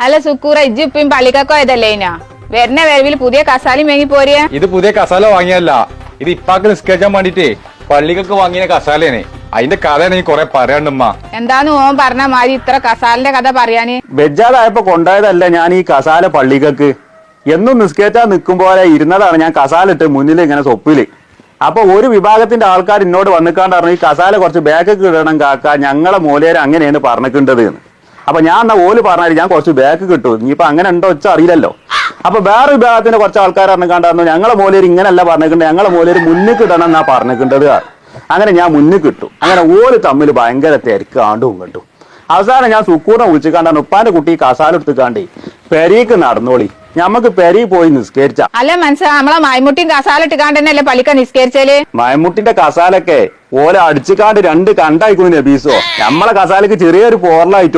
അല്ല സുക്കൂറ ഇജ്ജ് ഇപ്പം പള്ളിക്കൊക്കെ പോയതല്ലേ ഇനാ വരുന്ന വരവിൽ പുതിയ കസാലയും വാങ്ങി പോരിയ. ഇത് പുതിയ കസാല വാങ്ങിയല്ല, ഇത് ഇപ്പാക്ക് നിസ്കരിച്ചാൻ വേണ്ടിട്ടേ പള്ളിക്കൊക്കെ വാങ്ങിയ കസാലയാണ്. അതിന്റെ കഥയാണ് നീ കൊറേ പറയാണ്ടുമ്മ. എന്താന്ന് ഓൻ പറഞ്ഞ മാതിരി ഇത്ര കസാലിന്റെ കഥ പറയാന്? ബെജാതായപ്പോ കൊണ്ടുപോയതല്ല ഞാൻ ഈ കസാല പള്ളിക്കക്ക്. എന്നും നിസ്കരിച്ചാൽ നിൽക്കുമ്പോലെ ഇരുന്നതാണ് ഞാൻ കസാലിട്ട് മുന്നിൽ ഇങ്ങനെ സ്വപ്പില്. അപ്പൊ ഒരു വിഭാഗത്തിന്റെ ആൾക്കാർ എന്നോട് വന്നിക്കാണ്ട് പറഞ്ഞു ഈ കസാല കുറച്ച് ബാക്കൊക്കെ ഇടണം കാക്ക, ഞങ്ങളെ മൂലയേര് അങ്ങനെയാണ് പറഞ്ഞിട്ടുണ്ടത് എന്ന്. അപ്പൊ ഞാൻ എന്നാ ഓല് പറഞ്ഞാൽ ഞാൻ കുറച്ച് ബാക്ക് കിട്ടും, ഇനിയിപ്പൊ അങ്ങനെ ഉണ്ടോ വെച്ച അറിയില്ലല്ലോ. അപ്പൊ വേറെ വിഭാഗത്തിന്റെ കുറച്ച് ആൾക്കാർ പറഞ്ഞിക്കാണ്ടായിരുന്നു ഞങ്ങളെ മൂലയേര് ഇങ്ങനെയല്ല പറഞ്ഞിട്ടുണ്ട്, ഞങ്ങളെ മൂലയേര് മുന്നിൽ കിട്ടണം എന്നാ പറഞ്ഞിട്ടുണ്ടത്. അങ്ങനെ ഞാൻ മുന്നിൽ കിട്ടും. അങ്ങനെ ഓല് തമ്മിൽ ഭയങ്കര തിരക്കാണ്ടും കണ്ടു. അവസാനം ഞാൻ സുക്കൂറിനെ വിളിച്ചിക്കാണ്ടാണ് ഉപ്പാന്റെ കുട്ടി കസാല എടുത്തുകാണ്ടേ പെരീക്ക് നടന്നോളി, ഞമ്മക്ക് പെരി പോയി നിസ്കരിച്ച. അല്ല മനസ്സിലാ നമ്മളെ മൈമുട്ടിയും കസാല ഇട്ടുകാണ്ടല്ലേ പള്ളിക്ക നിസ്കരിച്ചാല്? മയമുട്ടിന്റെ കസാലൊക്കെ ഓല അടിച്ചുകാണ്ട് രണ്ട് കണ്ടായിക്കുന്നു നബീസോ. നമ്മളെ കസാലക്ക് ചെറിയൊരു പോറലായിട്ടോ.